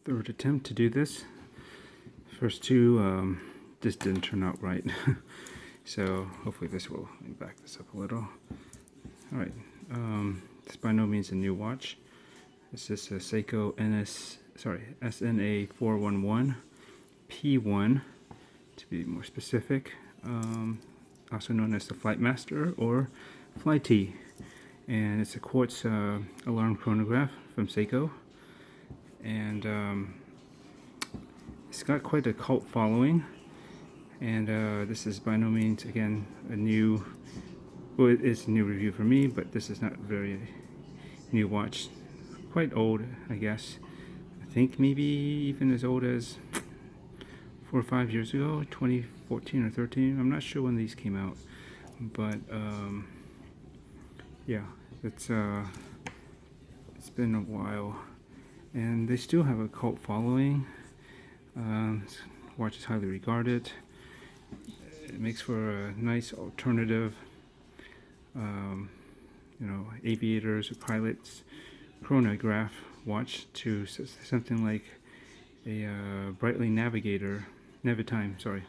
third attempt to do this. First two just didn't turn out right. So hopefully this will, let me back this up a little. Alright, it's by no means a new watch. This is a Seiko SNA411P1 to be more specific, also known as the Flight Master or Flighty. And it's a quartz alarm chronograph from Seiko, and it's got quite a cult following. And this is by no means, again, a new, well, it is a new review for me, but this is not a very new watch. Quite old, I guess. I think maybe even as old as 4 or 5 years ago, 2014 or 13. I'm not sure when these came out, but yeah, it's been a while, and they still have a cult following. Watch is highly regarded. It makes for a nice alternative, aviators or pilots chronograph watch to something like a Brightly Navitime, sorry.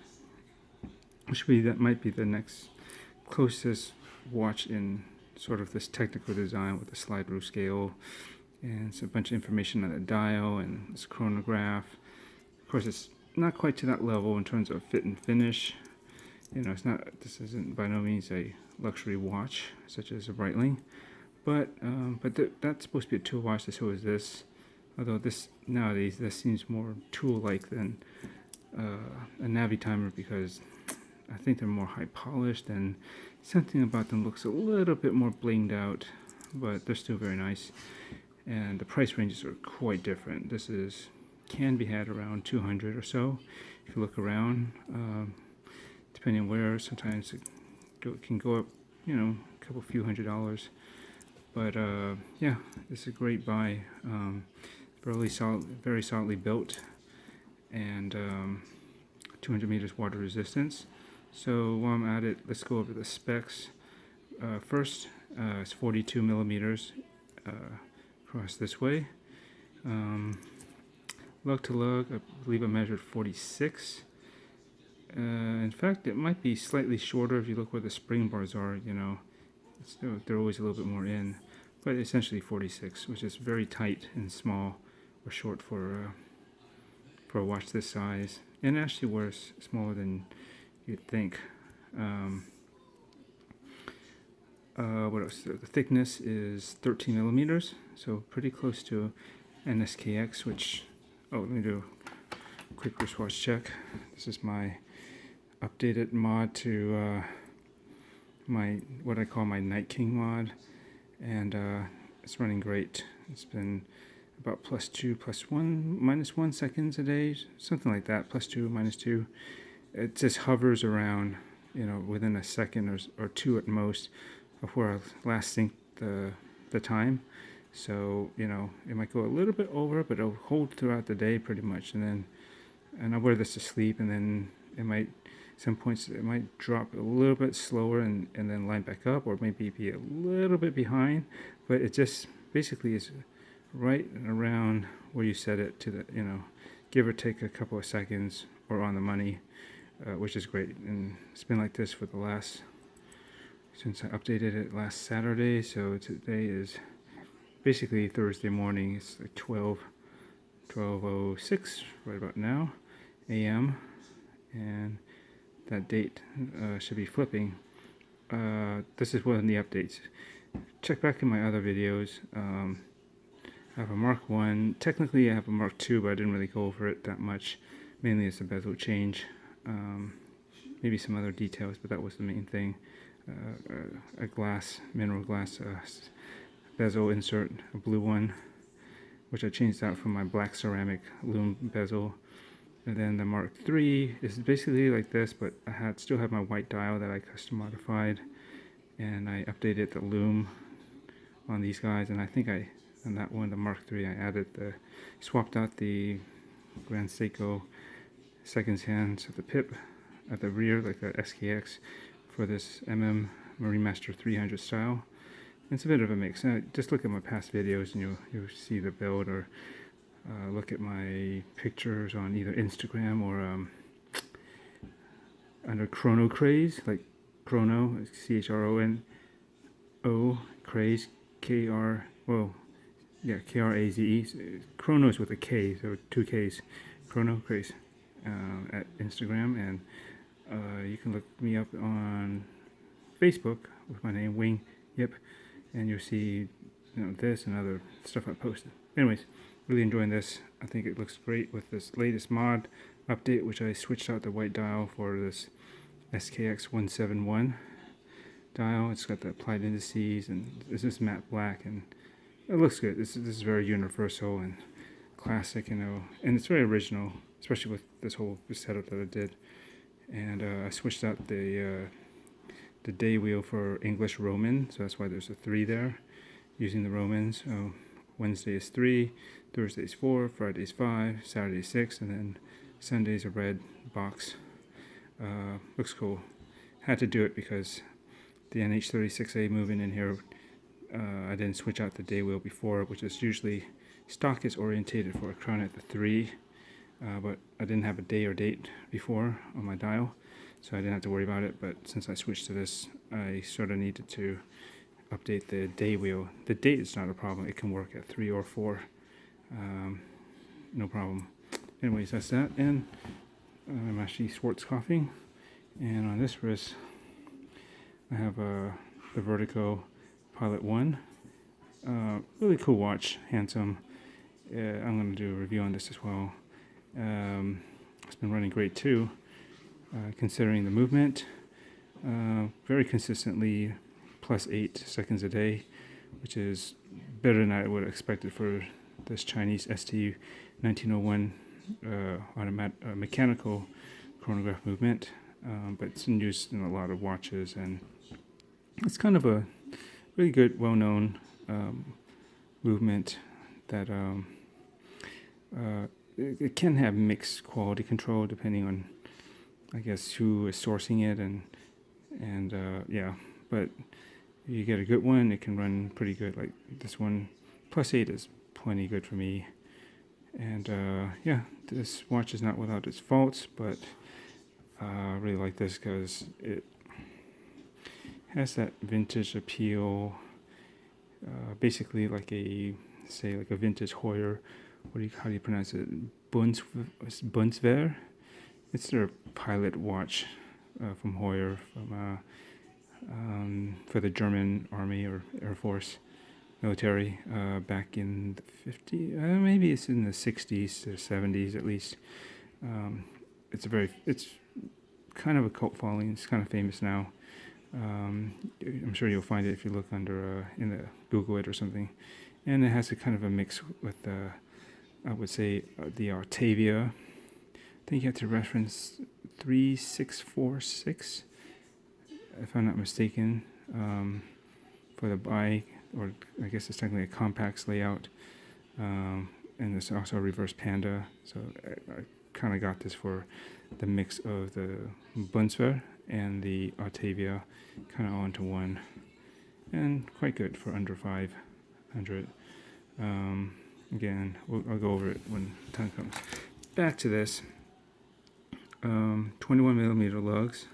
That might be the next closest watch in sort of this technical design with the slide rule scale and it's a bunch of information on the dial and this chronograph. Of course, it's not quite to that level in terms of fit and finish. It's not. This isn't by no means a luxury watch such as a Breitling, but that's supposed to be a tool watch. So is this. Although this nowadays this seems more tool-like than a Navitimer, because I think they're more high polished and something about them looks a little bit more blinged out, but they're still very nice. And the price ranges are quite different. This can be had around 200 or so if you look around, depending on where. Sometimes it can go up, a couple few $100s. But yeah, it's a great buy. Very solidly built, and 200 meters water resistance. So while I'm at it, let's go over the specs. First, it's 42 millimeters across this way. Lug to lug, I believe I measured 46. In fact, it might be slightly shorter if you look where the spring bars are. They're always a little bit more in, but essentially 46, which is very tight and small, or short for a watch this size, and actually worse, smaller than you'd think. What else? The thickness is 13 millimeters, so pretty close to an SKX, which, let me do a quick wristwatch check. This is my updated mod to what I call my Night King mod, and it's running great. It's been about +2, +1, -1 seconds a day, something like that, +2, -2. It just hovers around, within a second or two at most of where I last synced the time. So, it might go a little bit over, but it'll hold throughout the day pretty much. And I wear this to sleep, and then some points it might drop a little bit slower and then line back up, or maybe be a little bit behind. But it just basically is right around where you set it to give or take a couple of seconds, or on the money, which is great. And it's been like this for since I updated it last Saturday. So today is basically Thursday morning. It's like 12:06 right about now a.m. and that date should be flipping. This is one of the updates. Check back in my other videos. I have a Mark 1. Technically I have a Mark 2, but I didn't really go over it that much. Mainly it's a bezel change. Maybe some other details, but that was the main thing. A mineral glass bezel insert, a blue one, which I changed out from my black ceramic lume bezel. And then the Mark 3 is basically like this, but I still have my white dial that I custom modified, and I updated the lume on these guys. And I think on that one, the Mark 3, I swapped out the Grand Seiko seconds hands at the pip at the rear, like the SKX, for this Marine Master 300 style. It's a bit of a mix. Just look at my past videos and you'll see the build, or look at my pictures on either Instagram or under Chrono Craze, like Chrono, CHRONO, Craze, KR, well, yeah, KRAZE. Chrono is with a K, so 2 Ks. Chrono Craze at Instagram, and you can look me up on Facebook with my name, Wing Yip, and you'll see this and other stuff I posted. Anyways, really enjoying this. I think it looks great with this latest mod update, which I switched out the white dial for this SKX171 dial. It's got the applied indices, and this is matte black, and it looks good. This is very universal and classic, and it's very original, especially with this whole setup that I did. And I switched out the day wheel for English Roman, so that's why there's a 3 there, using the Romans. So Wednesday is 3, Thursday is 4, Friday is 5, Saturday is 6, and then Sunday's a red box. Looks cool. Had to do it because the NH36A movement in here, I didn't switch out the day wheel before, which is usually stock is orientated for a crown at the 3, but I didn't have a day or date before on my dial, so I didn't have to worry about it. But since I switched to this, I sort of needed to update the day wheel. The date is not a problem. It can work at 3 or 4. No problem. Anyways, that's that. And I'm actually Schwartz coughing. And on this wrist, I have the Vertigo Pilot 1. Really cool watch. Handsome. I'm going to do a review on this as well. It's been running great too, considering the movement. Very consistently +8 seconds a day, which is better than I would have expected for this Chinese ST1901 mechanical chronograph movement. But it's in use in a lot of watches, and it's kind of a really good, well-known movement that it can have mixed quality control depending on, I guess, who is sourcing it, and yeah. But if you get a good one, it can run pretty good. Like this one, +8 is plenty good for me. And yeah, this watch is not without its faults, but I really like this because it has that vintage appeal. Basically, like a vintage Heuer. How do you pronounce it? Bundeswehr. It's their pilot watch from Heuer, for the German Army or Air Force military back in the 50s. Maybe it's in the 60s to 70s at least. It's kind of a cult following. It's kind of famous now. I'm sure you'll find it if you look under in the Google it or something. And it has a kind of a mix with I would say the Octavia. I think you have to reference 3646, if I'm not mistaken, for the bike, or I guess it's technically a compacts layout. And there's also a reverse Panda. So I kind of got this for the mix of the Bundeswehr and the Octavia, kind of all into one, and quite good for under 500. Again, I'll go over it when time comes. Back to this. 21mm lugs.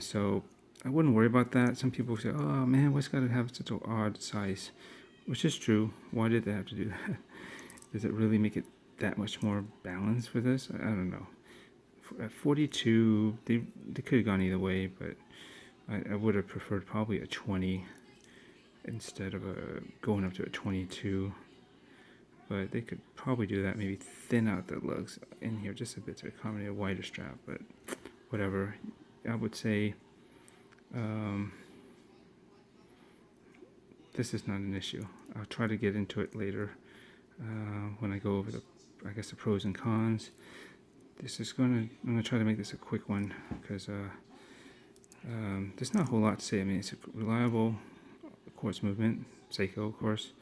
So I wouldn't worry about that. Some people say, "Oh man, what's got to have such an odd size?" Which is true. Why did they have to do that? Does it really make it that much more balanced for this? I don't know. At 42, they could have gone either way, but I would have preferred probably a 20 instead of going up to a 22. But they could probably do that, maybe thin out the lugs in here just a bit to accommodate a wider strap, but whatever. I would say this is not an issue. I'll try to get into it later when I go over the pros and cons. I'm gonna try to make this a quick one because there's not a whole lot to say. I mean, it's a reliable quartz movement, Seiko, of course.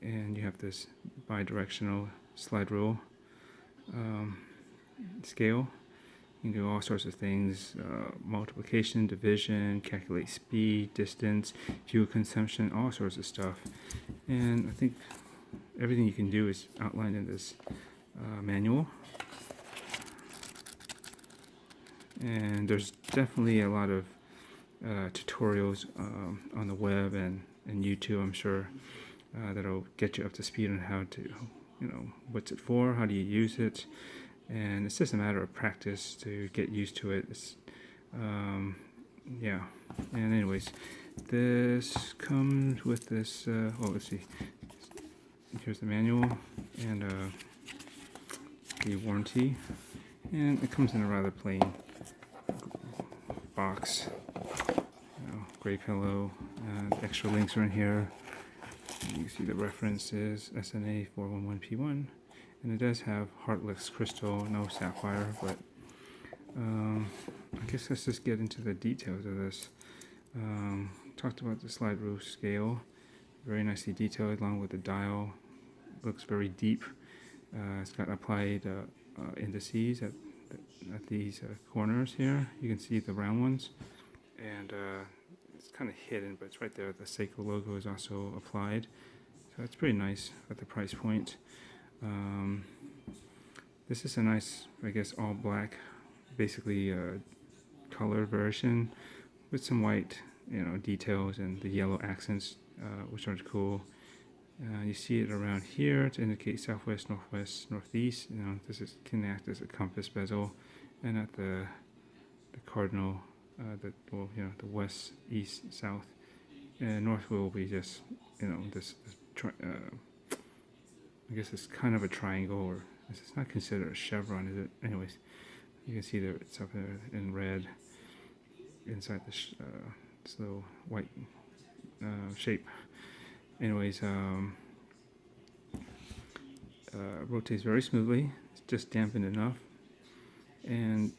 And you have this bi-directional slide rule scale. You can do all sorts of things, multiplication, division, calculate speed, distance, fuel consumption, all sorts of stuff. And I think everything you can do is outlined in this manual. And there's definitely a lot of tutorials on the web and YouTube, I'm sure, that'll get you up to speed on how to, what's it for, how do you use it, and it's just a matter of practice to get used to it. It's, yeah, and anyways, this comes with this, let's see, here's the manual and the warranty, and it comes in a rather plain box. Gray pillow, and extra links are in here. You can see the reference is SNA411P1, and it does have heartless crystal, no sapphire, but I guess let's just get into the details of this. Talked about the slide rule scale, very nicely detailed along with the dial. Looks very deep. It's got applied indices at these corners here. You can see the round ones, and it's kind of hidden, but it's right there. The Seiko logo is also applied, so it's pretty nice at the price point. This is a nice, I guess, all black, basically color version with some white, details and the yellow accents, which are cool. You see it around here to indicate southwest, northwest, northeast. This can act as a compass bezel, and at the cardinal. The west, east, south, and north will be just, this I guess it's kind of a triangle, or it's not considered a chevron, is it? Anyways, you can see there it's up there in red inside this little white shape. Anyways, rotates very smoothly. It's just dampened enough, and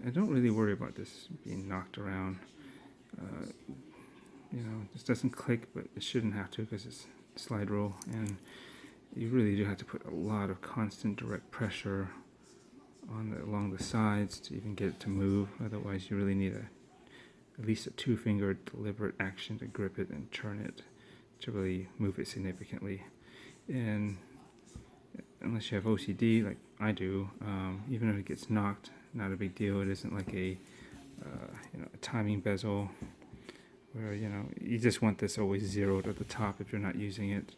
I don't really worry about this being knocked around. This doesn't click, but it shouldn't have to because it's slide rule, and you really do have to put a lot of constant direct pressure along the sides to even get it to move. Otherwise, you really need at least a 2-finger deliberate action to grip it and turn it to really move it significantly. And unless you have OCD like I do, even if it gets knocked, not a big deal. It isn't like a timing bezel where you just want this always zeroed at the top if you're not using it.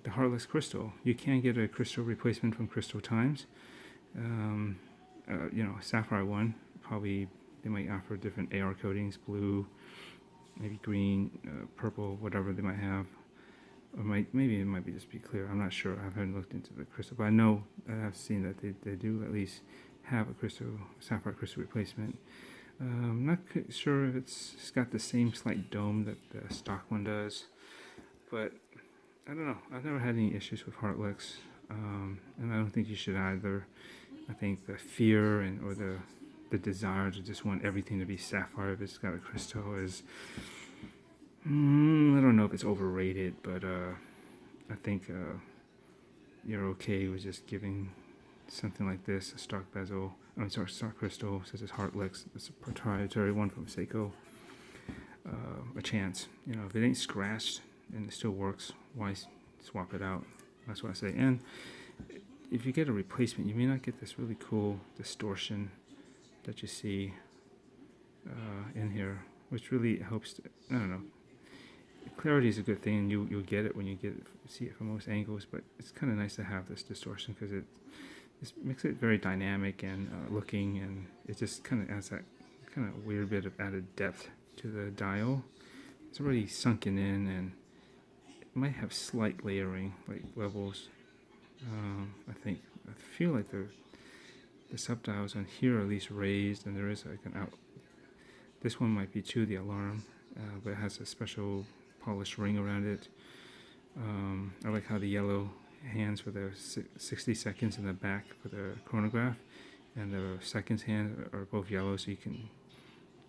The heartless crystal, you can get a crystal replacement from Crystal Times. Sapphire one, probably they might offer different AR coatings, blue, maybe green, purple, whatever they might have. Or maybe it might be just be clear. I'm not sure. I haven't looked into the crystal, but I know I've seen that they do at least have a sapphire crystal replacement. I'm not sure if it's got the same slight dome that the stock one does, but I don't know. I've never had any issues with Heartless, and I don't think you should either. I think the fear or the desire to just want everything to be sapphire if it's got a crystal is. I don't know if it's overrated, but I think you're okay with just giving something like this, a stock bezel, stock crystal, such as Heartless, it's a proprietary one from Seiko, a chance. If it ain't scratched and it still works, why swap it out? That's what I say. And if you get a replacement, you may not get this really cool distortion that you see in here, which really helps I don't know. Clarity is a good thing, and you'll get it when you see it from most angles, but it's kind of nice to have this distortion because it makes it very dynamic and looking, and it just kind of adds that kind of weird bit of added depth to the dial. It's already sunken in, and it might have slight layering, like levels. I feel like the subdials on here are at least raised, and there is like an out. This one might be to the alarm, but it has a special polished ring around it. I like how the yellow hands for the 60 seconds in the back for the chronograph, and the seconds hands are both yellow, so you can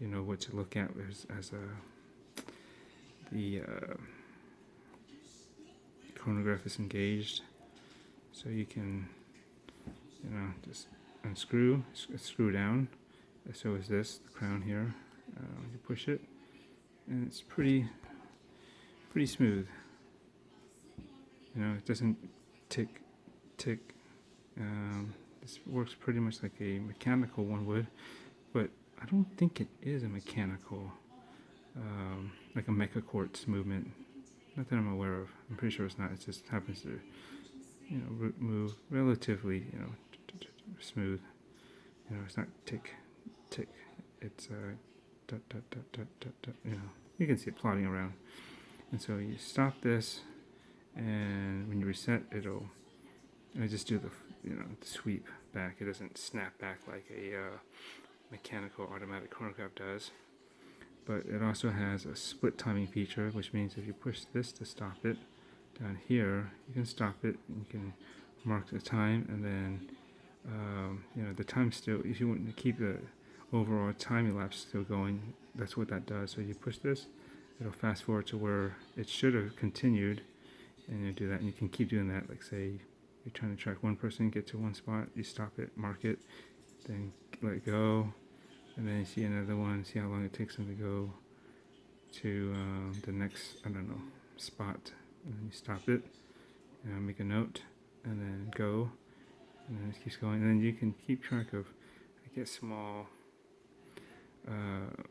know what to look at as the chronograph is engaged, so you can just unscrew, screw down. So is this the crown here. You push it, and it's pretty smooth. You know, it doesn't tick. This works pretty much like a mechanical one would, but I don't think it is a mechanical, like a mecha quartz movement. Not that I'm aware of. I'm pretty sure it's not. It just happens to, you know, move relatively, you know, smooth. You know, it's not tick. It's dot, dot, dot, dot, dot, dot, you know, you can see it plodding around. And so you stop this, and when you reset, it'll just do the, you know, the sweep back. It doesn't snap back like a mechanical automatic chronograph does. But it also has a split timing feature, which means if you push this to stop it down here, you can stop it and you can mark the time, and then you know, the time still, if you want to keep the overall time elapse still going, that's what that does. So you push this, it'll fast forward to where it should have continued, and you do that, and you can keep doing that. Like say you're trying to track one person, get to one spot, you stop it, mark it, then let it go, and then you see another one, see how long it takes them to go to the next, I don't know, spot, and then you stop it, and make a note, and then go, and then it keeps going, and then you can keep track of, I guess, small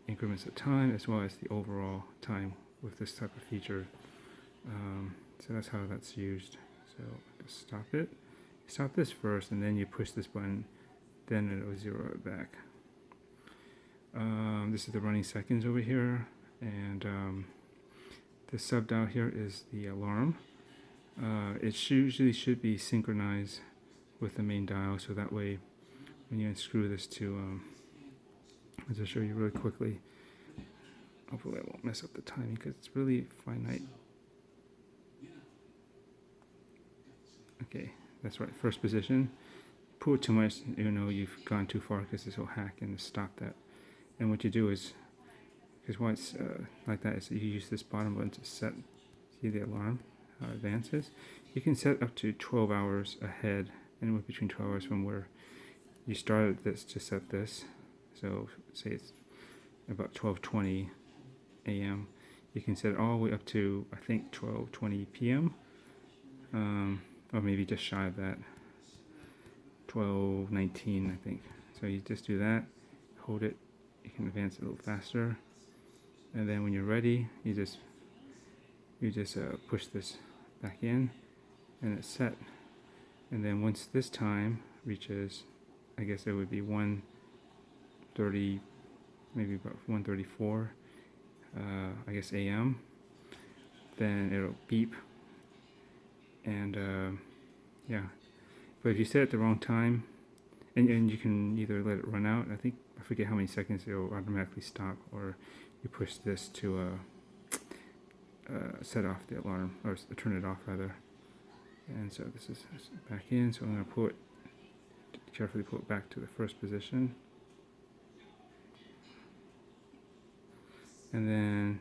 increments of time as well as the overall time with this type of feature. So that's how that's used. So just stop it. Stop this first, and then you push this button, then it'll zero it back. This is the running seconds over here, and the sub dial here is the alarm. It usually should be synchronized with the main dial, so that way when you unscrew this to, I'll just show you really quickly. Hopefully I won't mess up the timing because it's really finite. Okay, that's right, first position. Pull it too much, you know, you've gone too far because this will hack and stop that. And what you do is, because why it's like that is that you use this bottom button to set, see the alarm, how it advances. You can set up to 12 hours ahead, anywhere between 12 hours from where you started this to set this. So say it's about 12:20 a.m. You can set it all the way up to, I think, 12:20 p.m. Or maybe just shy of that, 12:19, I think. So you just do that, hold it, you can advance it a little faster, and then when you're ready, you just push this back in, and it's set. And then once this time reaches, I guess it would be 1:30, maybe about 1:34, I guess a.m. Then it'll beep, and yeah. But if you set it the wrong time, and you can either let it run out, I forget how many seconds it'll automatically stop, or you push this to set off the alarm, or turn it off rather. And so this is back in, so I'm going to pull it, carefully pull it back to the first position. And then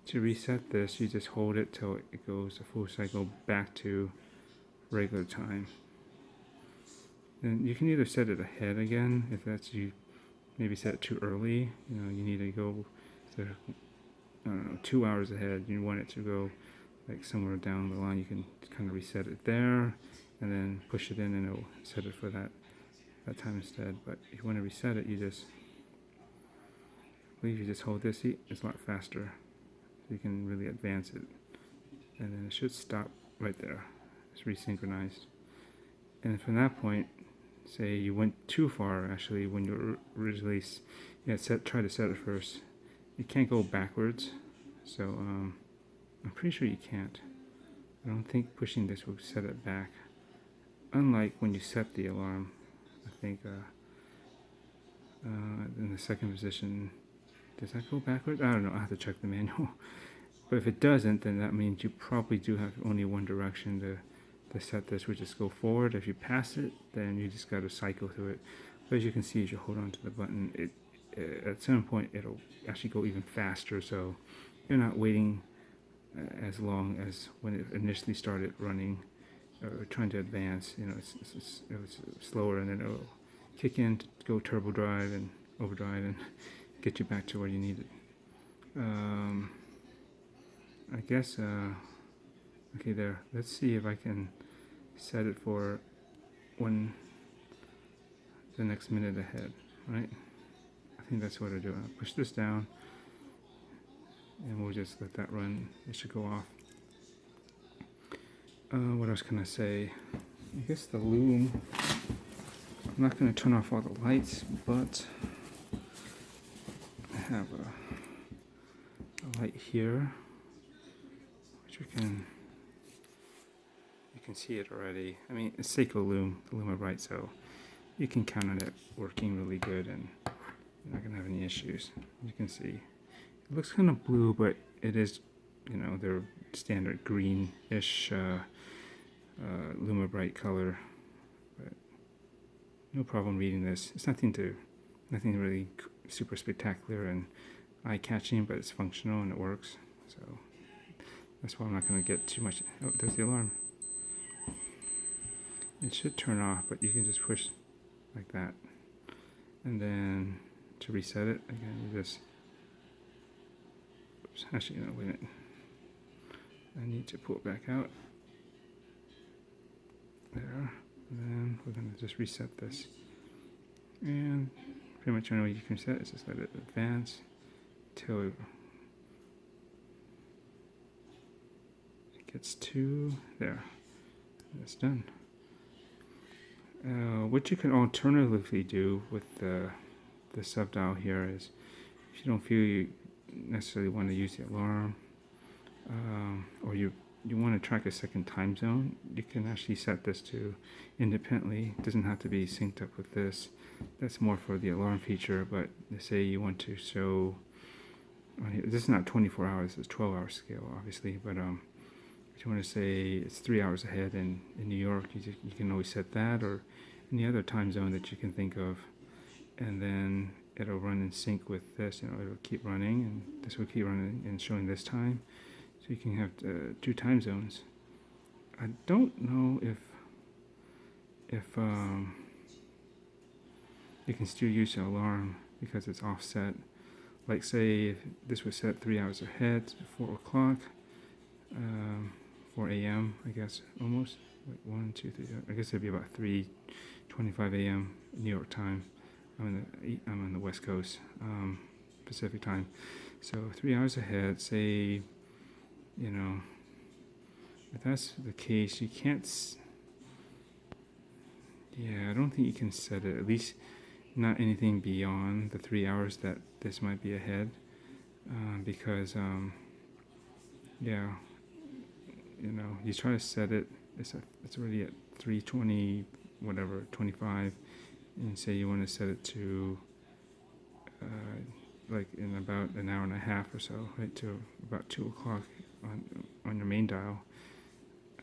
to reset this, you just hold it till it goes a full cycle back to regular time. And you can either set it ahead again, if that's you maybe set it too early, you know, you need to go to, I don't know, 2 hours ahead, you want it to go like somewhere down the line, you can kind of reset it there, and then push it in and it'll set it for that time instead. But if you want to reset it, you just hold this, see, it's a lot faster, so you can really advance it, and then it should stop right there. It's resynchronized, and from that point, say you went too far, actually, when you originally try to set it first, you can't go backwards, so I'm pretty sure you can't. I don't think pushing this will set it back, unlike when you set the alarm. I think in the second position, does that go backwards? I don't know, I have to check the manual. But if it doesn't, then that means you probably do have only one direction to set this, which is go forward. If you pass it, then you just got to cycle through it. But as you can see, as you hold on to the button, it at some point it'll actually go even faster, so you're not waiting as long as when it initially started running or trying to advance. You know, it's slower, and then it'll kick in to go turbo drive and overdrive and get you back to where you need it. I guess Okay, there. Let's see if I can set it for the next minute ahead, right? I think that's what I do. I'll push this down, and we'll just let that run. It should go off. What else can I say? I guess the loom. I'm not going to turn off all the lights, but I have a light here, which you can see it already. I mean, it's Seiko loom, the Luma Bright, so you can count on it working really good, and you're not going to have any issues. You can see it looks kind of blue, but it is, their standard greenish Luma Bright color. But no problem reading this. It's nothing really super spectacular and eye-catching, but it's functional and it works. So that's why I'm not going to get too much. Oh, there's the alarm. It should turn off, but you can just push like that. And then to reset it, again, you just, oops, actually, wait a minute. I need to pull it back out. There. And then we're going to just reset this. And pretty much the only way you can set it is just let it advance till it gets to there. That's done. What you can alternatively do with the sub-dial here is, if you don't feel you necessarily want to use the alarm, or you want to track a second time zone, you can actually set this to independently. It doesn't have to be synced up with this. That's more for the alarm feature, but say you want to show, this is not 24 hours, it's 12 hour scale obviously, but if you want to say it's 3 hours ahead in New York, you can always set that, or any other time zone that you can think of, and then it'll run in sync with this. It'll keep running, and this will keep running and showing this time. So you can have 2 time zones. I don't know if you can still use the alarm because it's offset. Like say if this was set 3 hours ahead, 4 o'clock, 4 a.m. I guess, almost. Wait, 1, 2, 3. I guess it'd be about 3:25 a.m. New York time. I'm on the West Coast, Pacific time. So 3 hours ahead. Say, if that's the case, you can't. Yeah, I don't think you can set it. At least not anything beyond the 3 hours that this might be ahead, because you try to set it. It's already at 3:20, whatever, 25, and say you want to set it to like in about an hour and a half or so, right, to about 2 o'clock on your main dial.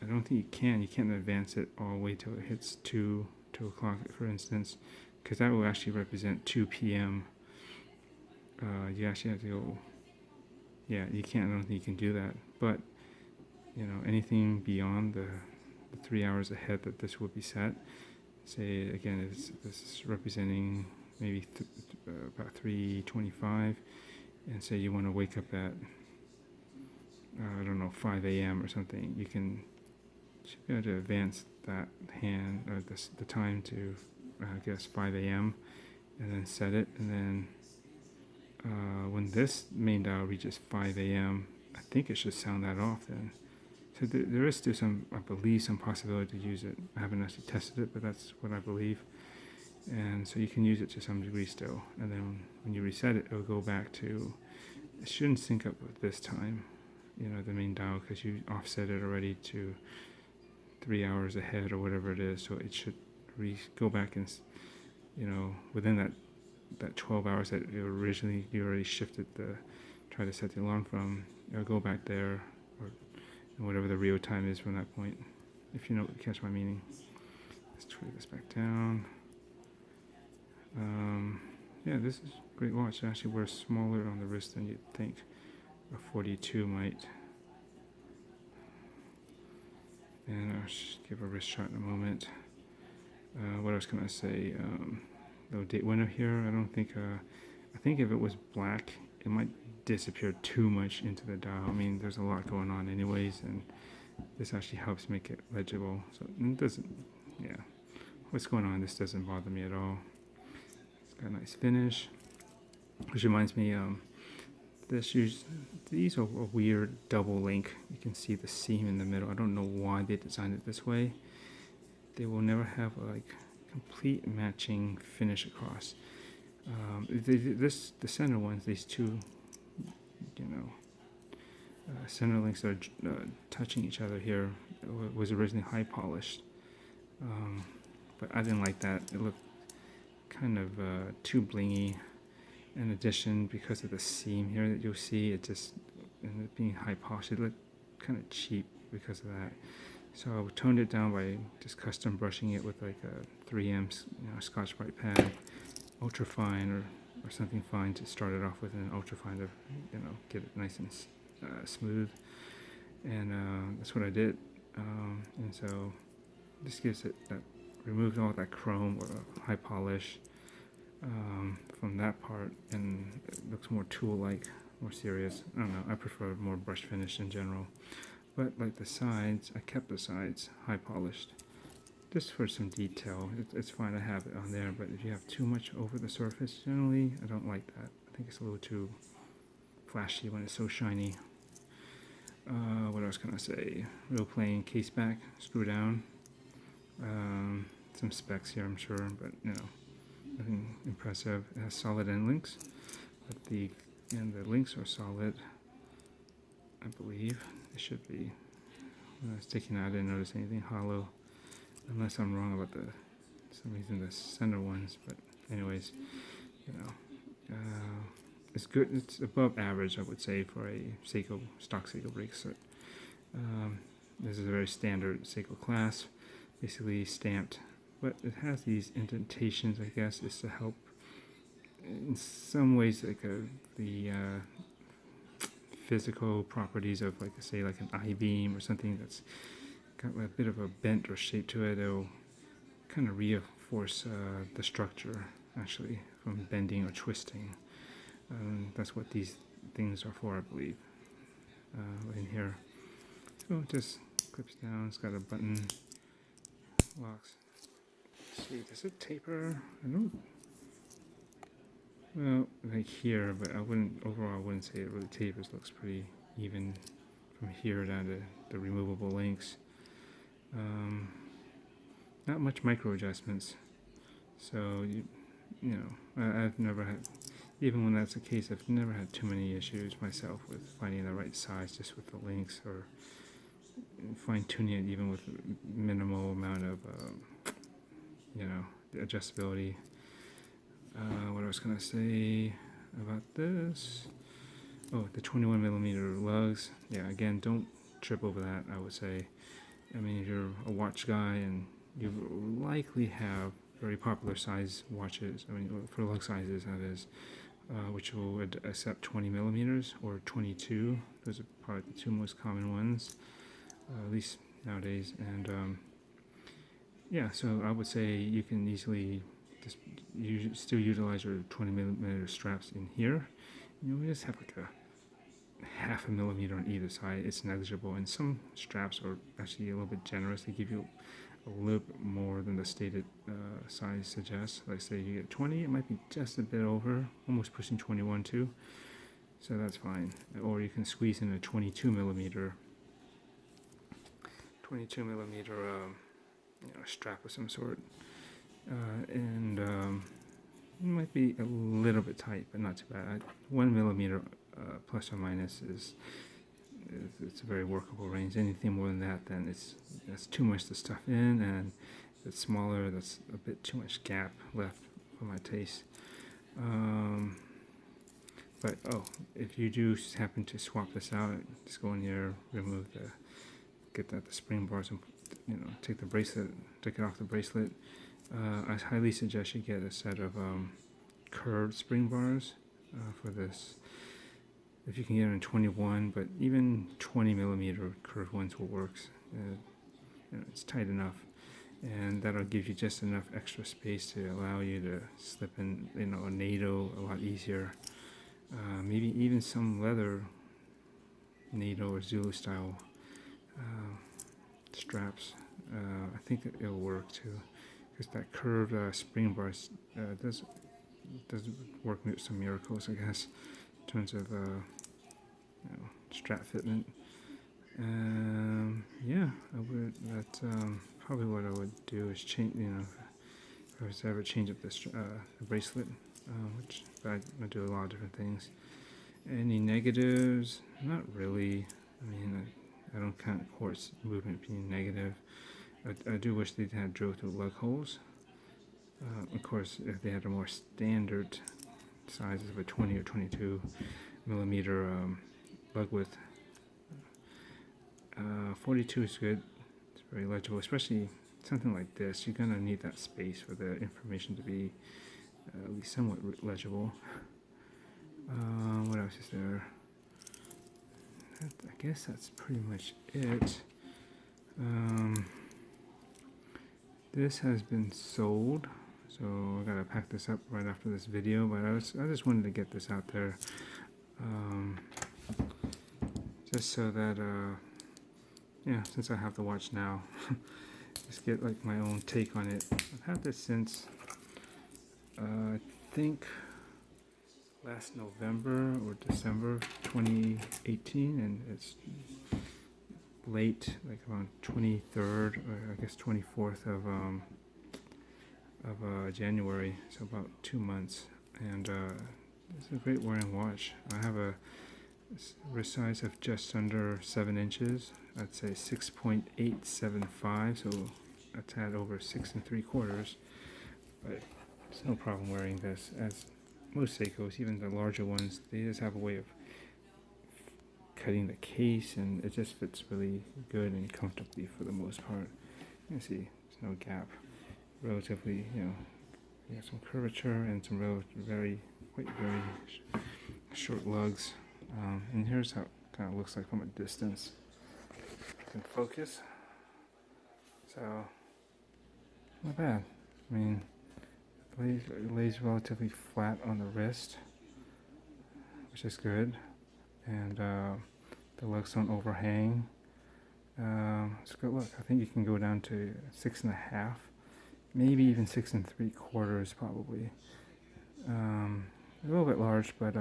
I don't think you can. You can't advance it all the way till it hits 2 o'clock, for instance, because that will actually represent 2 p.m. You actually have to go. Yeah, you can't. I don't think you can do that. But anything beyond the 3 hours ahead that this will be set. Say again, this is representing maybe about 3:25, and say you want to wake up at 5 a.m. or something. You should be able to advance that hand or the time to 5 a.m. and then set it, and then when this main dial reaches 5 a.m., I think it should sound that off then. So there is still I believe some possibility to use it. I haven't actually tested it, but that's what I believe. And so you can use it to some degree still. And then when you reset it, it'll go back to, it shouldn't sync up with this time, the main dial, because you offset it already to 3 hours ahead or whatever it is. So it should go back and, within that 12 hours that you already shifted try to set the alarm from, it'll go back there, or whatever the real time is from that point, if you catch my meaning. Let's try this back down. Yeah, this is a great watch. It actually wears smaller on the wrist than you'd think a 42 might. And I'll give a wrist shot in a moment. What else can I say? No date window here. I think if it was black, it might disappear too much into the dial. I mean, there's a lot going on anyways, and This actually helps make it legible. So it doesn't, yeah. What's going on? This doesn't bother me at all. It's got a nice finish. Which reminds me, these are a weird double link. You can see the seam in the middle. I don't know why they designed it this way. They will never have a complete matching finish across. The center ones, these two, center links that are touching each other here was originally high polished, but I didn't like that. It looked kind of too blingy. In addition, because of the seam here that you'll see, it just ended up being high polished. It looked kind of cheap because of that. So I toned it down by just custom brushing it with like a 3M Scotch-Brite pad, ultra fine or something fine to start it off with, and ultra fine to get it nice and smooth. And that's what I did. And so this gives it that, removed all that chrome or high polish from that part, and it looks more tool-like, more serious. I don't know, I prefer more brush finish in general. But like the sides, I kept the sides high polished, just for some detail. It's fine to have it on there, but if you have too much over the surface, generally, I don't like that. I think it's a little too flashy when it's so shiny. What else can I say? Real plain case back, screw down. Some specs here, I'm sure, but nothing impressive. It has solid end links, but the links are solid, I believe. It should be. When I was taking it out, I didn't notice anything hollow, unless I'm wrong about some reason the center ones. But anyways, it's good. It's above average, I would say, for a stock Seiko bracelet. This is a very standard Seiko clasp, basically stamped, but it has these indentations. I guess is to help in some ways, like the physical properties of, say, like an I-beam or something that's got a bit of a bent or shape to it. It'll kind of reinforce the structure, actually, from bending or twisting. That's what these things are for, I believe. In here, so it just clips down. It's got a button, locks. Let's see, does it taper? I don't. Well, like here, but overall I wouldn't say it really tapers. Looks pretty even from here down to the removable links. Not much micro adjustments. So, I've never had, even when that's the case, I've never had too many issues myself with finding the right size just with the links, or fine tuning it even with minimal amount of, the adjustability. What I was going to say about this? Oh, the 21mm lugs. Yeah, again, don't trip over that, I would say. I mean, if you're a watch guy and you likely have very popular size watches, I mean, for lug sizes, that is, which will accept 20mm or 22. Those are probably the two most common ones, at least nowadays. And yeah, so I would say you can easily you still utilize your 20mm straps in here. We just have like a 0.5 millimeter on either side. It's negligible, and some straps are actually a little bit generous. They give you a little bit more than the stated size suggests. Like say you get 20, it might be just a bit over, almost pushing 21 too. So that's fine. Or you can squeeze in a 22mm strap of some sort. And it might be a little bit tight, but not too bad. 1mm plus or minus it's a very workable range. Anything more than that, then that's too much to stuff in, and if it's smaller, that's a bit too much gap left for my taste. But if you do happen to swap this out, just go in here, get the spring bars, and take it off the bracelet. I highly suggest you get a set of curved spring bars for this. If you can get it in 21, but even 20mm curved ones will work. It's tight enough, and that'll give you just enough extra space to allow you to slip in, a NATO a lot easier. Maybe even some leather NATO or Zulu style straps. I think it'll work too, because that curved spring bar does work some miracles, I guess, in terms of strap fitment. Yeah, I would. That's probably what I would do is change. If I was to ever change up this the bracelet, which I do a lot of different things. Any negatives? Not really. I mean, I don't count quartz movement being negative. I do wish they had drilled through lug holes. Of course, if they had a more standard sizes of a 20 or 22 millimeter lug width, 42 is good. It's very legible, especially something like this. You're gonna need that space for the information to be at least somewhat legible. What else is there? I guess that's pretty much it. This has been sold, so I gotta pack this up right after this video. But I just wanted to get this out there, just so that yeah, since I have the watch now, just get like my own take on it. I've had this since I think last November or December 2018, and it's late, like around 23rd or I guess 24th of January, so about 2 months. And it's a great wearing watch. I have a wrist size of just under 7 inches. I'd say 6.875, so a tad over 6 3/4. But it's no problem wearing this, as most Seikos, even the larger ones, they just have a way of cutting the case, and it just fits really good and comfortably for the most part. You can see there's no gap. Relatively, you have some curvature and some very short lugs. And here's how it kind of looks like from a distance. You can focus. So, not bad. I mean, it lays relatively flat on the wrist, which is good. And the lugs don't overhang. It's a good look. I think you can go down to 6.5, maybe even 6 3/4 probably. A little bit large, but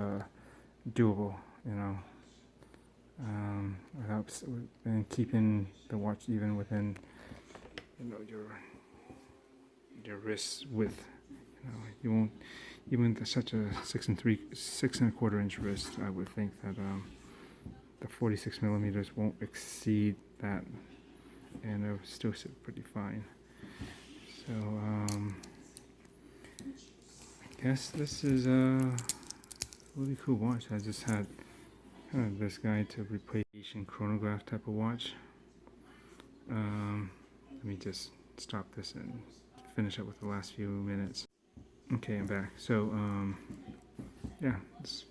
doable, without and keeping the watch even within your wrist width. You won't, even with such a 6 1/4 inch wrist, I would think that the 46 millimeters won't exceed that, and it'll still sit pretty fine. So I guess this is a really cool watch. I just had kind of this guy to replace Aviation chronograph type of watch. Let me just stop this and finish up with the last few minutes. Okay, I'm back. So yeah, it's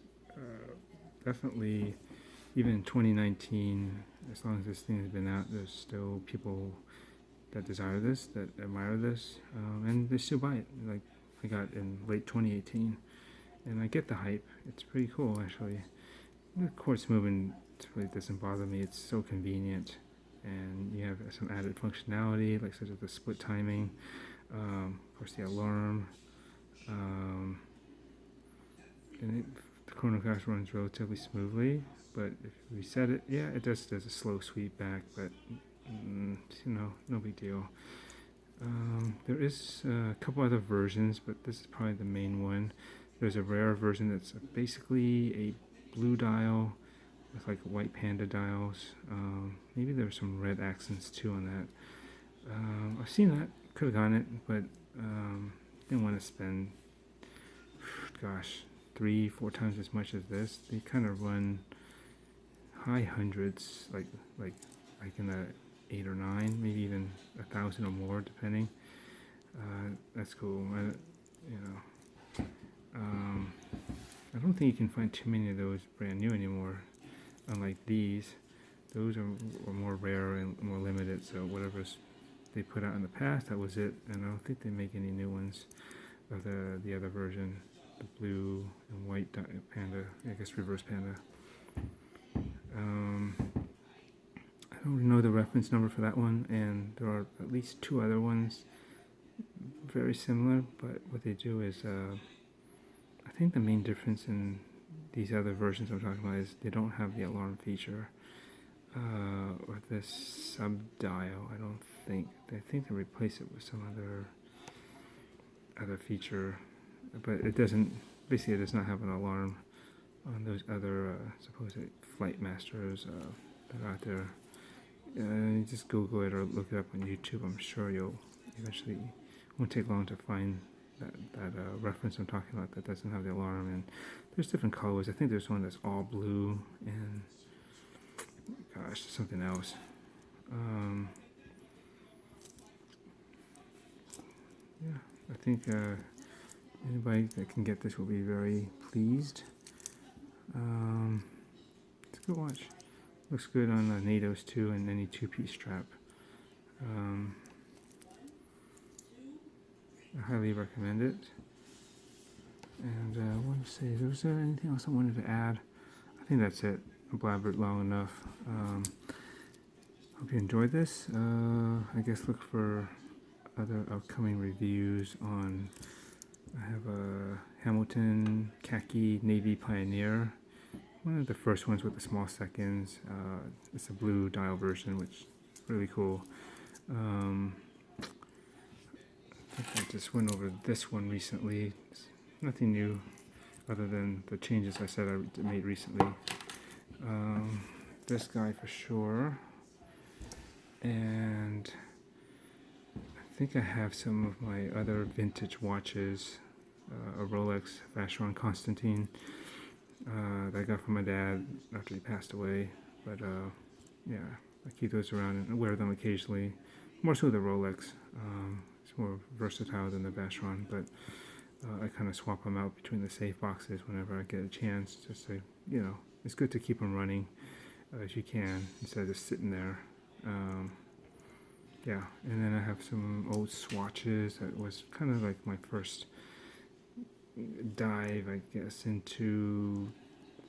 definitely, even in 2019, as long as this thing has been out, there's still people that desire this, that admire this, and they still buy it. Like I got in late 2018, and I get the hype. It's pretty cool, actually. The quartz movement really doesn't bother me. It's so convenient, and you have some added functionality, like such as the split timing, of course the alarm, and the chronograph runs relatively smoothly. But if we set it, yeah, it does a slow sweep back, but no big deal. There is a couple other versions, but this is probably the main one. There's a rare version that's basically a blue dial with like white panda dials. Maybe there's some red accents too on that. I've seen that, could have gotten it, but didn't want to spend, gosh, 3-4 times as much as this. They kind of run high hundreds, like in the 8 or 9, maybe even 1,000 or more, depending. That's cool. I don't think you can find too many of those brand new anymore. Unlike these, those are more rare and more limited. So whatever they put out in the past, that was it. And I don't think they make any new ones of the other version, the blue and white panda, I guess reverse panda. I don't know the reference number for that one, and there are at least 2 other ones very similar, but what they do is, I think the main difference in these other versions I'm talking about is they don't have the alarm feature, or this sub-dial. I don't think. I think they replace it with some other feature, but it doesn't, basically it does not have an alarm on those other supposed flight masters that are out there. You just Google it or look it up on YouTube. I'm sure you'll eventually, won't take long to find that reference I'm talking about that doesn't have the alarm. And there's different colors. I think there's one that's all blue, and gosh, something else. Yeah, I think anybody that can get this will be very pleased. It's a good watch. Looks good on NATO's too, and any 2-piece strap. I highly recommend it. And I want to say, was there anything else I wanted to add? I think that's it. I blabbered long enough. Hope you enjoyed this. I guess look for other upcoming reviews on. I have a Hamilton Khaki Navy Pioneer. One of the first ones with the small seconds. It's a blue dial version, which is really cool. I think I just went over this one recently. It's nothing new other than the changes I said I made recently. This guy for sure. And I think I have some of my other vintage watches. A Rolex Vacheron Constantine that I got from my dad after he passed away. But yeah, I keep those around and wear them occasionally. More so the Rolex. It's more versatile than the Vacheron, but I kind of swap them out between the safe boxes whenever I get a chance. Just to, it's good to keep them running as you can instead of just sitting there. Yeah, and then I have some old swatches. That was kind of like my first dive, I guess, into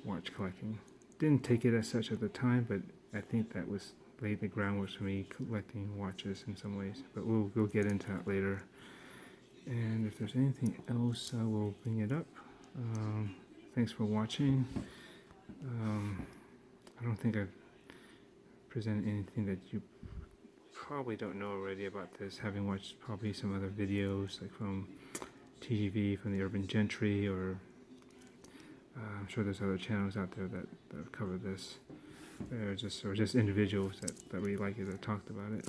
watch collecting. Didn't take it as such at the time, but I think that was laid the groundwork for me collecting watches in some ways. But we'll get into that later. And if there's anything else, I will bring it up. Thanks for watching. I don't think I've presented anything that you probably don't know already about this, having watched probably some other videos like from TGV, from the Urban Gentry, or I'm sure there's other channels out there that have covered this, or just individuals that really like it, that talked about it.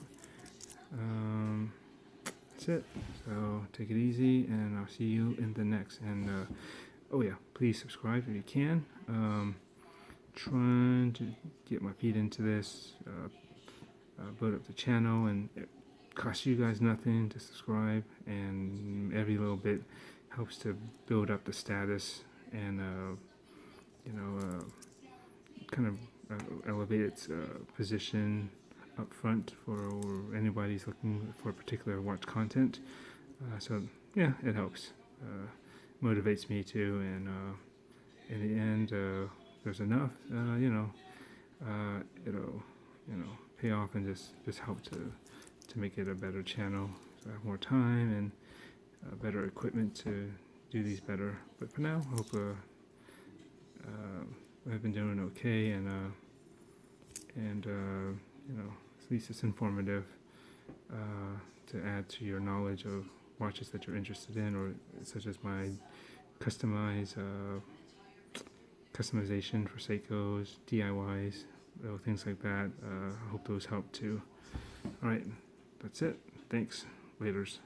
That's it. So take it easy, and I'll see you in the next. And oh yeah, please subscribe if you can. Trying to get my feet into this, build up the channel, and it costs you guys nothing to subscribe, and every little bit helps to build up the status and kind of elevate its position up front for anybody who's looking for particular watch content. So yeah, it helps, motivates me too, and in the end, there's enough, it'll pay off and just help to make it a better channel, so I have more time and better equipment to do these better. But for now, I hope I've been doing okay, and at least it's informative to add to your knowledge of watches that you're interested in, or such as my customization for Seikos, DIYs, things like that. I hope those help too. Alright, that's it. Thanks. Laters.